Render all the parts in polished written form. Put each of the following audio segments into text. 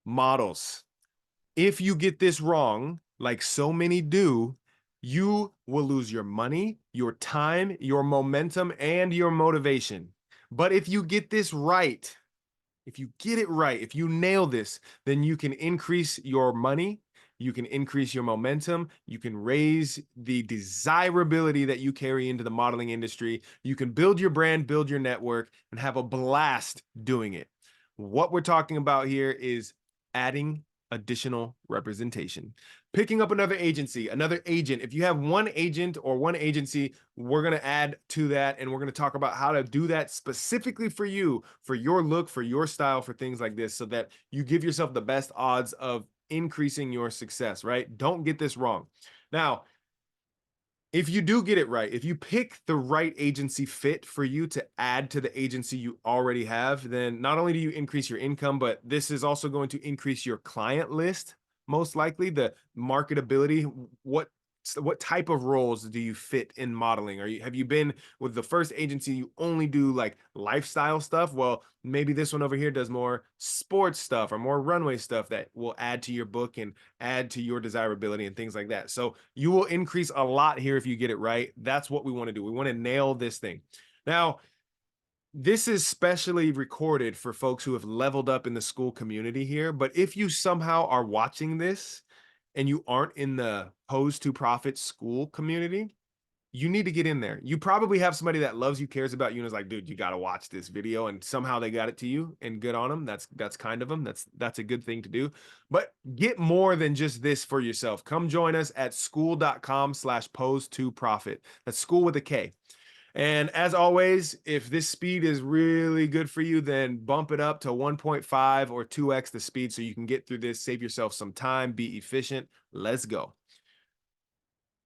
Models. If you get this wrong, like so many do, you will lose your money, your time, your momentum, and your motivation. But if you get this right, if you get it right, if you nail this, then you can increase your money, you can increase your momentum, you can raise the desirability that you carry into the modeling industry, you can build your brand, build your network, and have a blast doing it. What we're talking about here is adding additional representation. Picking up another agency, another agent. If you have one agent or one agency, we're going to add to that and we're going to talk about how to do that specifically for you, for your look, for your style, for things like this, so that you give yourself the best odds of increasing your success, right? Don't get this wrong. Now, if you do get it right, if you pick the right agency fit for you to add to the agency you already have, then not only do you increase your income, but this is also going to increase your client list, most likely the marketability. What type of roles do you fit in modeling? Have you been with the first agency you only do like lifestyle stuff? Well, maybe this one over here does more sports stuff or more runway stuff that will add to your book and add to your desirability and things like that. So you will increase a lot here if you get it right. That's what we want to do. We want to nail this thing. Now, this is specially recorded for folks who have leveled up in the school community here. But if you somehow are watching this and you aren't in the Pose to Profit school community, you need to get in there. You probably have somebody that loves you, cares about you, and is like, dude, you got to watch this video. And somehow they got it to you, and good on them. That's kind of them. That's a good thing to do. But get more than just this for yourself. Come join us at school.com/pose to profit. That's school with a K. And as always, if this speed is really good for you, then bump it up to 1.5 or 2x the speed so you can get through this, save yourself some time, be efficient. Let's go.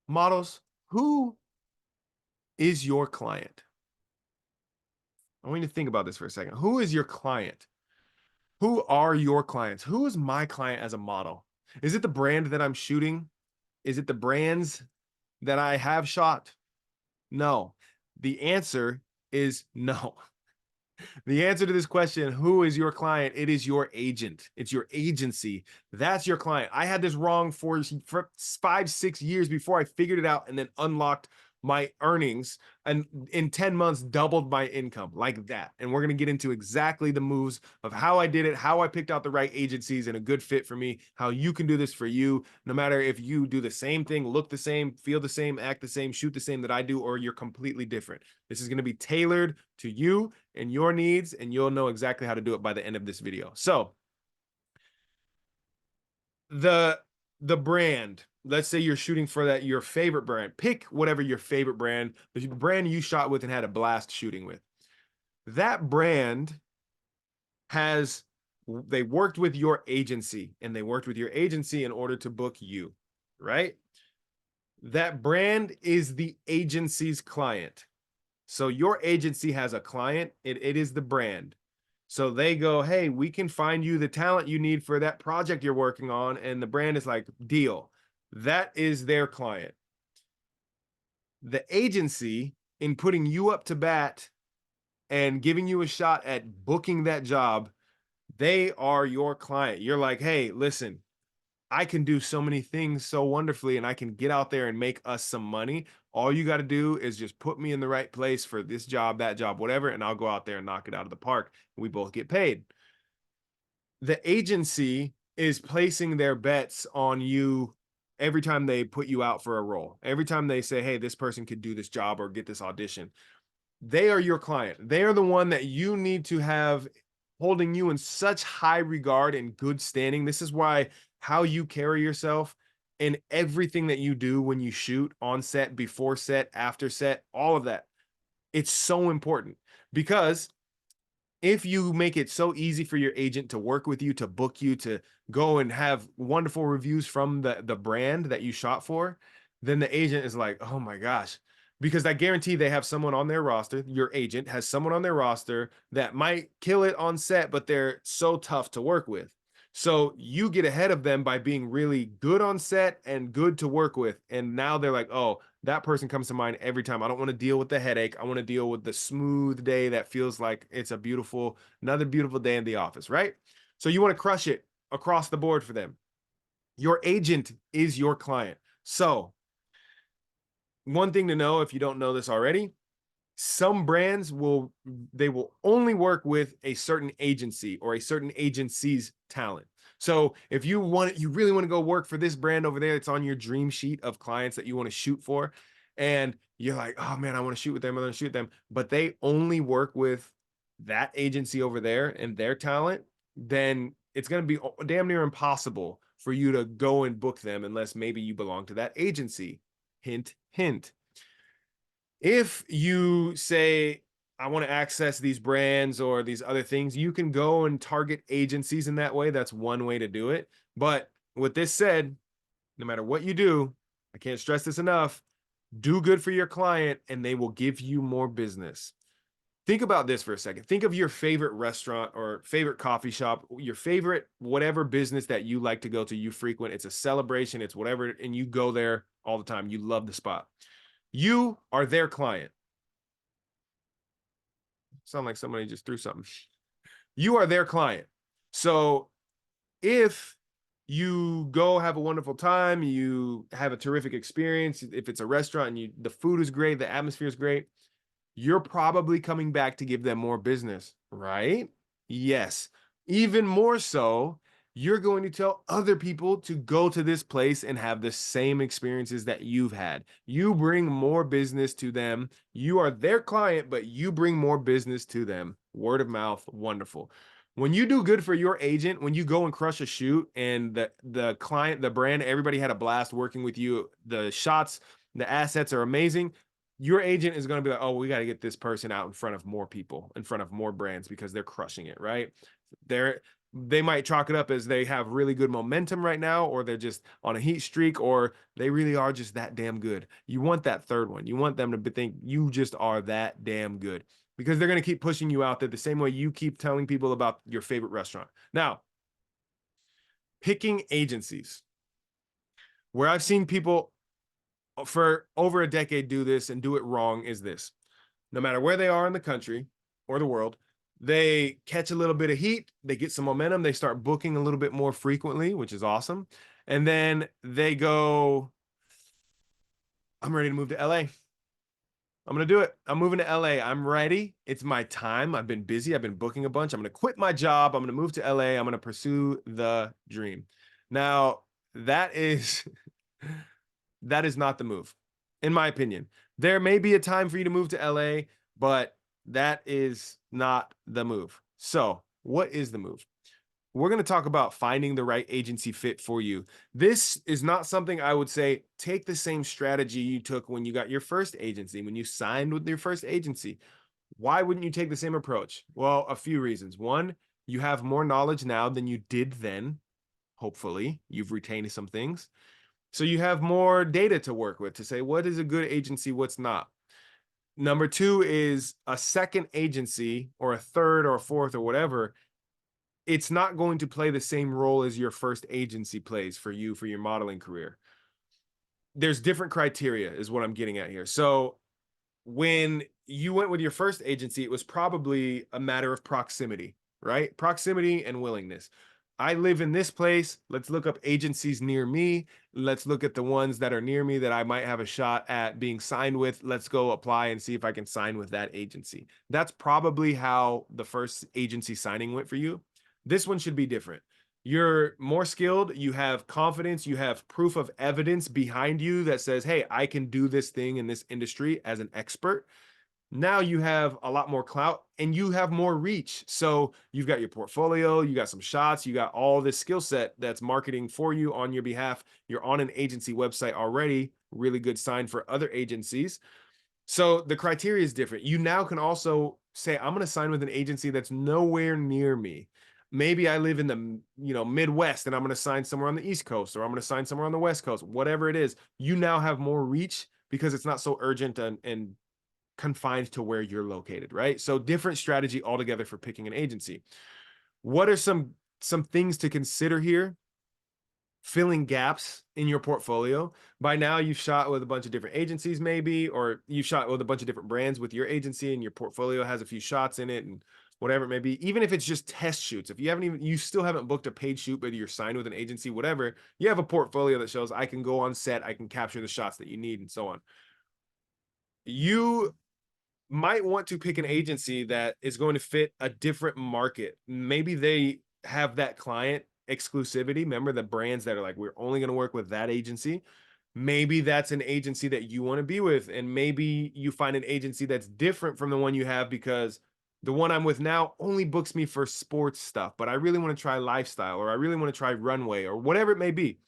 Models, who is your client? I want you to think about this for a second. Who is your client? Who are your clients? Who is my client as a model? Is it the brand that I'm shooting? Is it the brands that I have shot? No. The answer is no. The answer to this question, who is your client? It is your agent. It's your agency. That's your client. I had this wrong for 5-6 years before I figured it out and then unlocked my earnings, and in 10 months doubled my income like that. And we're going to get into exactly the moves of how I did it, how I picked out the right agencies and a good fit for me, how you can do this for you, no matter if you do the same thing, look the same, feel the same, act the same, shoot the same that I do, or you're completely different. This is going to be tailored to you and your needs, and you'll know exactly how to do it by the end of this video. So the brand, let's say you're shooting for that, your favorite brand, pick whatever your favorite brand, the brand you shot with and had a blast shooting with. That brand has, they worked with your agency, and they worked with your agency in order to book you, right? That brand is the agency's client. So your agency has a client, it is the brand. So they go, hey, we can find you the talent you need for that project you're working on. And the brand is like, deal. That is their client. The agency, in putting you up to bat and giving you a shot at booking that job, they are your client. You're like, hey, listen, I can do so many things so wonderfully, and I can get out there and make us some money. All you got to do is just put me in the right place for this job, that job, whatever, and I'll go out there and knock it out of the park. We both get paid. The agency is placing their bets on you every time they put you out for a role. Every time they say, hey, this person could do this job or get this audition. They are your client. They are the one that you need to have holding you in such high regard and good standing. This is why how you carry yourself in everything that you do when you shoot, on set, before set, after set, all of that. It's so important, because if you make it so easy for your agent to work with you, to book you, to go and have wonderful reviews from the brand that you shot for, then the agent is like, oh my gosh. Because I guarantee they have someone on their roster, your agent has someone on their roster that might kill it on set, but they're so tough to work with. So you get ahead of them by being really good on set and good to work with. And now they're like, oh, that person comes to mind every time. I don't want to deal with the headache. I want to deal with the smooth day that feels like it's a beautiful, another beautiful day in the office, right? So you want to crush it. across the board for them. Your agent is your client. So, one thing to know if you don't know this already, some brands will only work with a certain agency or a certain agency's talent. So if you really want to go work for this brand over there, it's on your dream sheet of clients that you want to shoot for, and you're like, oh man, I want to shoot with them, I want to shoot them, but they only work with that agency over there and their talent, then it's going to be damn near impossible for you to go and book them unless maybe you belong to that agency. Hint, hint. If you say, I want to access these brands or these other things, you can go and target agencies in that way. That's one way to do it. But with this said, no matter what you do, I can't stress this enough, do good for your client and they will give you more business. Think about this for a second. Think of your favorite restaurant or favorite coffee shop, your favorite whatever business that you like to go to, you frequent. It's a celebration, it's whatever, and you go there all the time. You love the spot. You are their client. Sound like somebody just threw something. You are their client. So if you go have a wonderful time, you have a terrific experience, if it's a restaurant and the food is great, the atmosphere is great, you're probably coming back to give them more business, right? Yes. Even more so, you're going to tell other people to go to this place and have the same experiences that you've had. You bring more business to them. You are their client, but you bring more business to them. Word of mouth, wonderful. When you do good for your agent, when you go and crush a shoot and the client, the brand, everybody had a blast working with you, the shots, the assets are amazing, your agent is going to be like, oh, we got to get this person out in front of more people, in front of more brands because they're crushing it, right? They might chalk it up as they have really good momentum right now, or they're just on a heat streak, or they really are just that damn good. You want that third one. You want them to think you just are that damn good because they're going to keep pushing you out there the same way you keep telling people about your favorite restaurant. Now, picking agencies. Where I've seen people for over a decade do this and do it wrong is this. No matter where they are in the country or the world, they catch a little bit of heat, they get some momentum, they start booking a little bit more frequently, which is awesome. And then they go, I'm ready to move to LA. I'm going to do it. I'm moving to LA. I'm ready. It's my time. I've been busy. I've been booking a bunch. I'm going to quit my job. I'm going to move to LA. I'm going to pursue the dream. Now, that is that is not the move, in my opinion. There may be a time for you to move to LA, but that is not the move. So, what is the move? We're going to talk about finding the right agency fit for you. This is not something I would say take the same strategy you took when you got your first agency, when you signed with your first agency. Why wouldn't you take the same approach? Well, a few reasons. One, you have more knowledge now than you did then. Hopefully, you've retained some things. So you have more data to work with to say what is a good agency, what's not. Number two is a second agency or a third or a fourth or whatever. It's not going to play the same role as your first agency plays for you for your modeling career. There's different criteria is what I'm getting at here. So when you went with your first agency, it was probably a matter of proximity, right? Proximity and willingness. I live in this place. Let's look up agencies near me. Let's look at the ones that are near me that I might have a shot at being signed with. Let's go apply and see if I can sign with that agency. That's probably how the first agency signing went for you. This one should be different. You're more skilled, you have confidence, you have proof of evidence behind you that says, hey, I can do this thing in this industry as an expert. Now you have a lot more clout and you have more reach. So you've got your portfolio, you got some shots, you got all this skill set that's marketing for you on your behalf. You're on an agency website already, really good sign for other agencies. So the criteria is different. You now can also say, I'm going to sign with an agency that's nowhere near me. Maybe I live in the Midwest and I'm going to sign somewhere on the East Coast, or I'm going to sign somewhere on the West Coast, whatever it is. You now have more reach because it's not so urgent and confined to where you're located, right? So different strategy altogether for picking an agency. What are some things to consider here? Filling gaps in your portfolio. By now you've shot with a bunch of different agencies maybe, or you've shot with a bunch of different brands with your agency and your portfolio has a few shots in it and whatever it may be, even if it's just test shoots. If you haven't even, you still haven't booked a paid shoot, but you're signed with an agency, whatever, you have a portfolio that shows I can go on set, I can capture the shots that you need, and so on. You might want to pick an agency that is going to fit a different market. Maybe they have that client exclusivity. Remember the brands that are like, we're only going to work with that agency. Maybe that's an agency that you want to be with. And maybe you find an agency that's different from the one you have because the one I'm with now only books me for sports stuff, but I really want to try lifestyle or I really want to try runway or whatever it may be.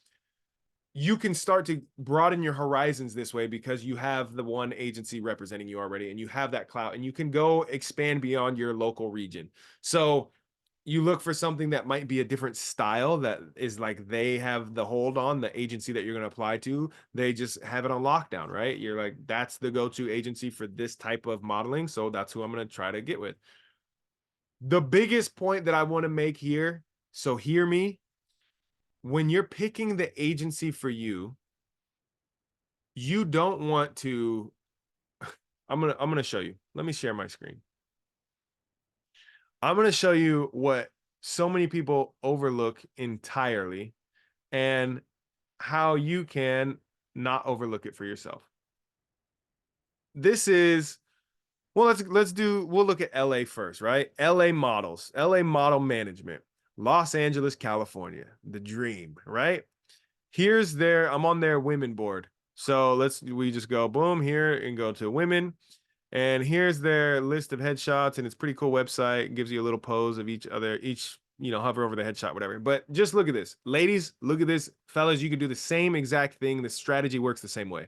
You can start to broaden your horizons this way because you have the one agency representing you already and you have that clout and you can go expand beyond your local region. So you look for something that might be a different style that is like they have the hold on the agency that you're going to apply to. They just have it on lockdown, right? You're like, that's the go-to agency for this type of modeling. So that's who I'm going to try to get with. The biggest point that I want to make here, so hear me, when you're picking the agency for you, you don't want to I'm gonna show you. Let me share my screen. I'm gonna show you what so many people overlook entirely and how you can not overlook it for yourself. This is well, we'll look at LA first, right? LA models, LA model management, Los Angeles, California, the dream, right? I'm on their women board. So we just go boom here and go to women. And here's their list of headshots, and it's a pretty cool website. It gives you a little pose of hover over the headshot, whatever. But just look at this. Ladies, look at this. Fellas, you can do the same exact thing. The strategy works the same way.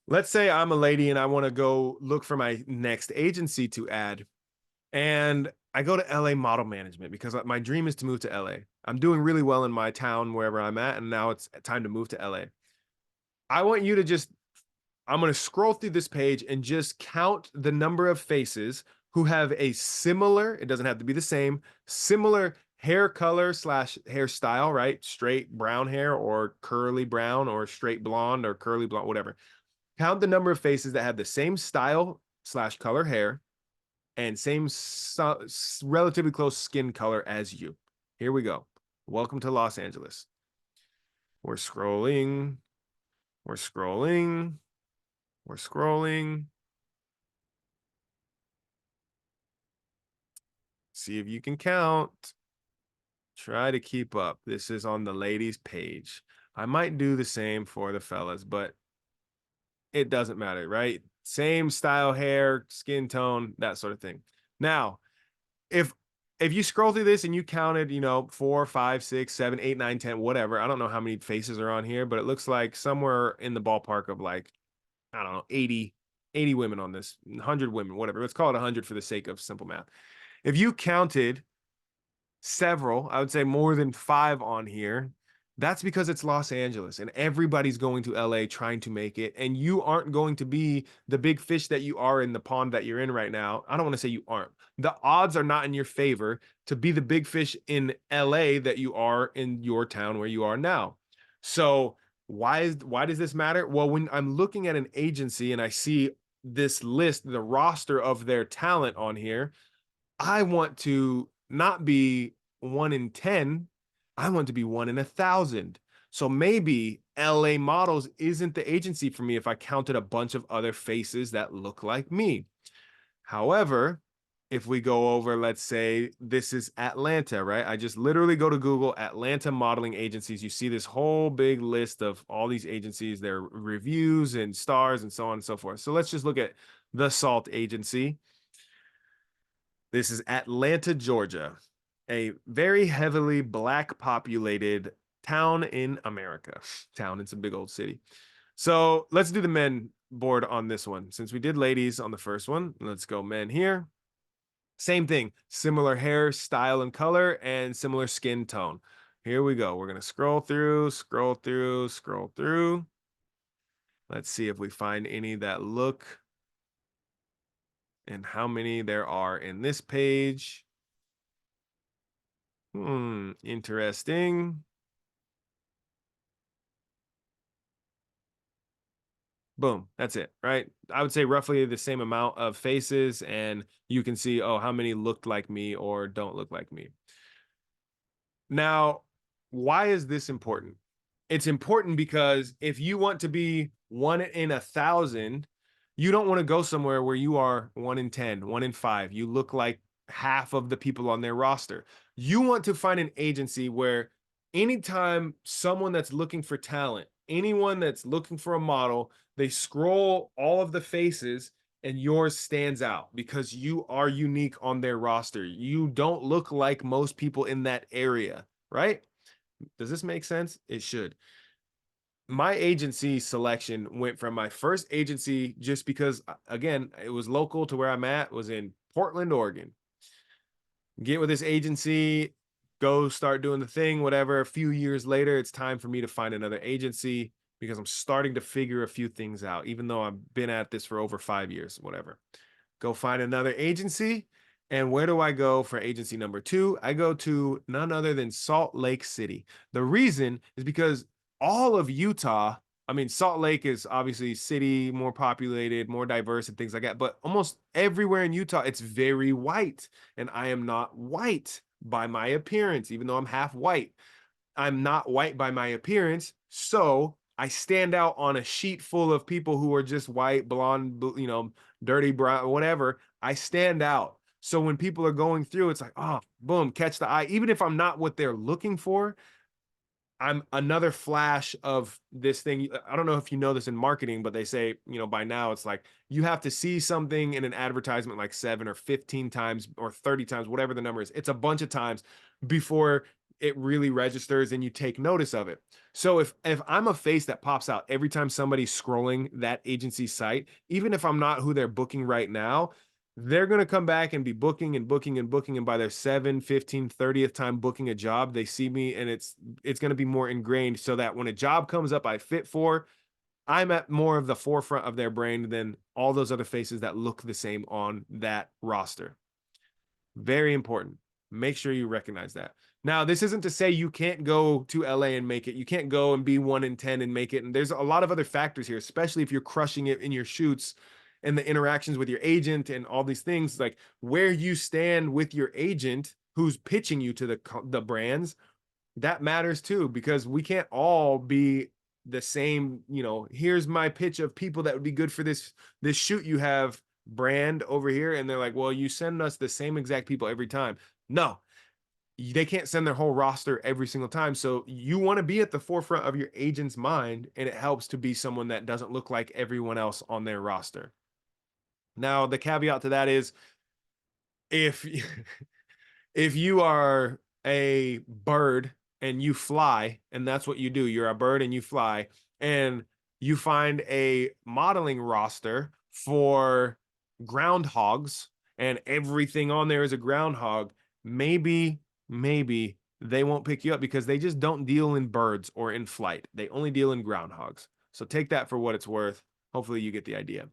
Let's say I'm a lady and I want to go look for my next agency to add. And I go to LA model management because my dream is to move to LA. I'm doing really well in my town, wherever I'm at, and now it's time to move to LA. I want you to just I'm going to scroll through this page and just count the number of faces who have a similar, it doesn't have to be the same, similar hair color slash hairstyle, right? Straight brown hair or curly brown or straight blonde or curly blonde, whatever. Count the number of faces that have the same style slash color hair and same relatively close skin color as you. Here we go. Welcome to Los Angeles. We're scrolling. We're scrolling. We're scrolling. See if you can count. Try to keep up. This is on the ladies' page. I might do the same for the fellas, but it doesn't matter, right? Same style, hair, skin tone, that sort of thing. Now, if if you scroll through this and you counted, 4, 5, 6, 7, 8, 9, 10, whatever. I don't know how many faces are on here, but it looks like somewhere in the ballpark of like, I don't know, 80 women on this, 100 women, whatever. Let's call it 100 for the sake of simple math. If you counted several, I would say more than 5 on here. That's because it's Los Angeles and everybody's going to LA trying to make it. And you aren't going to be the big fish that you are in the pond that you're in right now. I don't want to say you aren't. The odds are not in your favor to be the big fish in LA that you are in your town where you are now. So why does this matter? Well, when I'm looking at an agency and I see this list, the roster of their talent on here, I want to not be 1 in 10. I want to be 1 in 1,000. So maybe LA Models isn't the agency for me if I counted a bunch of other faces that look like me. However, if we go over, let's say this is Atlanta, right? I just literally go to Google Atlanta modeling agencies. You see this whole big list of all these agencies, their reviews and stars and so on and so forth. So let's just look at the Salt Agency. This is Atlanta, Georgia, a very heavily black populated town in America. Town, it's a big old city. So let's do the men board on this one. Since we did ladies on the first one, let's go men here. Same thing, similar hair, style, and color, and similar skin tone. Here we go. We're going to scroll through, scroll through, scroll through. Let's see if we find any that look and how many there are in this page. Interesting. Boom, that's it, right? I would say roughly the same amount of faces, and you can see, oh, how many looked like me or don't look like me. Now, why is this important? It's important because if you want to be 1 in 1,000, you don't want to go somewhere where you are 1 in 10, 1 in 5. You look like half of the people on their roster. You want to find an agency where anytime someone that's looking for talent, anyone that's looking for a model, they scroll all of the faces and yours stands out because you are unique on their roster. You don't look like most people in that area, right? Does this make sense? It should. My agency selection went from my first agency just because, again, it was local to where I'm at, was in Portland, Oregon. Get with this agency, go start doing the thing, whatever. A few years later, it's time for me to find another agency because I'm starting to figure a few things out, even though I've been at this for over 5 years, whatever. Go find another agency. And where do I go for agency number two? I go to none other than Salt Lake City. The reason is because all of Utah, I mean, Salt Lake is obviously city, more populated, more diverse, and things like that. But almost everywhere in Utah, it's very white. And I am not white by my appearance, even though I'm half white. I'm not white by my appearance. So I stand out on a sheet full of people who are just white, blonde, dirty brown, whatever. I stand out. So when people are going through, it's like, oh, boom, catch the eye. Even if I'm not what they're looking for, I'm another flash of this thing. I don't know if you know this in marketing, but they say, by now it's like you have to see something in an advertisement like 7 or 15 times or 30 times, whatever the number is. It's a bunch of times before it really registers and you take notice of it. So if I'm a face that pops out every time somebody's scrolling that agency site, even if I'm not who they're booking right now, they're going to come back and be booking and booking and booking, and by their 7, 15, 30th time booking a job, they see me, and it's going to be more ingrained so that when a job comes up I fit for, I'm at more of the forefront of their brain than all those other faces that look the same on that roster. Very important. Make sure you recognize that. Now, this isn't to say you can't go to LA and make it. You can't go and be 1 in 10 and make it. And there's a lot of other factors here, especially if you're crushing it in your shoots and the interactions with your agent and all these things, like where you stand with your agent who's pitching you to the brands. That matters too, because we can't all be the same. Here's my pitch of people that would be good for this shoot you have brand over here, and they're like, well, you send us the same exact people every time. No, they can't send their whole roster every single time. So you want to be at the forefront of your agent's mind, and it helps to be someone that doesn't look like everyone else on their roster. Now, the caveat to that is if if you are a bird and you fly, and that's what you do, you're a bird and you fly, and you find a modeling roster for groundhogs, and everything on there is a groundhog, maybe they won't pick you up because they just don't deal in birds or in flight. They only deal in groundhogs. So take that for what it's worth. Hopefully you get the idea.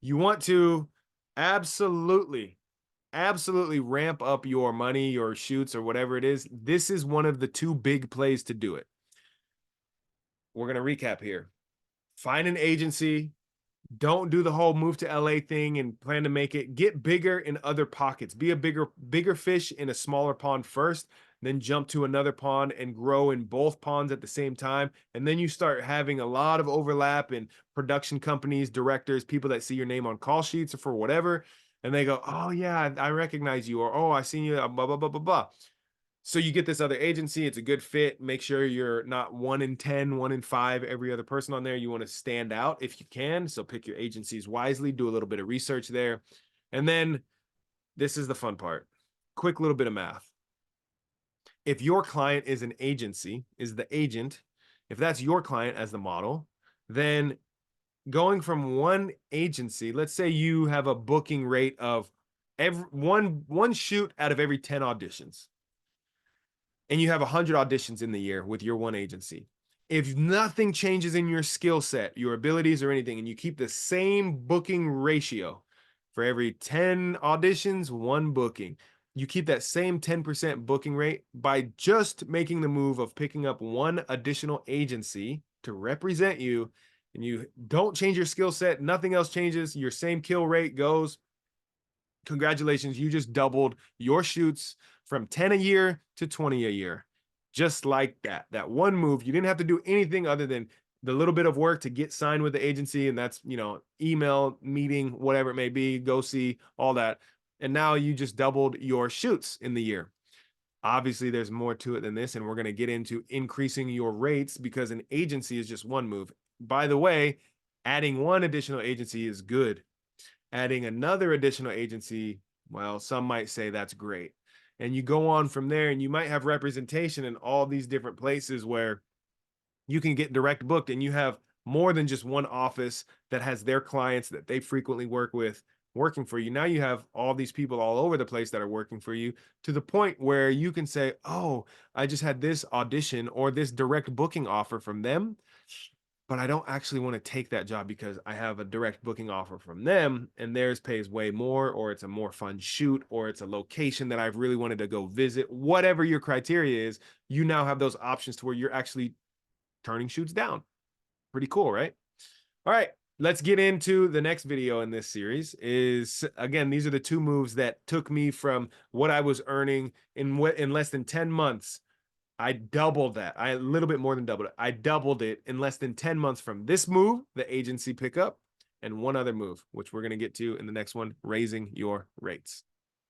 You want to absolutely ramp up your money, your shoots, or whatever it is. This is one of the two big plays to do it. We're going to recap here. Find an agency. Don't do the whole move to LA thing and plan to make it. Get bigger in other pockets. Be a bigger fish in a smaller pond first, then jump to another pond and grow in both ponds at the same time. And then you start having a lot of overlap in production companies, directors, people that see your name on call sheets or for whatever. And they go, oh, yeah, I recognize you. Or, oh, I seen you, blah, blah, blah, blah, blah. So you get this other agency. It's a good fit. Make sure you're not 1 in 10, 1 in 5, every other person on there. You want to stand out if you can. So pick your agencies wisely. Do a little bit of research there. And then this is the fun part. Quick little bit of math. If your client is an agency, is the agent, if that's your client as the model, then going from one agency, let's say you have a booking rate of every one shoot out of every 10 auditions, and you have 100 auditions in the year with your one agency. If nothing changes in your skill set, your abilities, or anything, and you keep the same booking ratio for every 10 auditions, one booking, you keep that same 10% booking rate by just making the move of picking up one additional agency to represent you, and you don't change your skill set, nothing else changes, your same kill rate goes, congratulations, you just doubled your shoots from 10 a year to 20 a year. Just like that. That one move, you didn't have to do anything other than the little bit of work to get signed with the agency, and that's, email, meeting, whatever it may be, go see, all that. And now you just doubled your shoots in the year. Obviously, there's more to it than this, and we're going to get into increasing your rates because an agency is just one move. By the way, adding one additional agency is good. Adding another additional agency, well, some might say that's great. And you go on from there, and you might have representation in all these different places where you can get direct booked, and you have more than just one office that has their clients that they frequently work with working for you. Now you have all these people all over the place that are working for you, to the point where you can say, oh, I just had this audition or this direct booking offer from them, but I don't actually want to take that job because I have a direct booking offer from them and theirs pays way more, or it's a more fun shoot, or it's a location that I've really wanted to go visit. Whatever your criteria is, you now have those options to where you're actually turning shoots down. Pretty cool, right? All right, let's get into the next video in this series. Is, again, these are the two moves that took me from what I was earning in less than 10 months. I doubled that. I a little bit more than doubled it. I doubled it in less than 10 months from this move, the agency pickup, and one other move, which we're going to get to in the next one, raising your rates.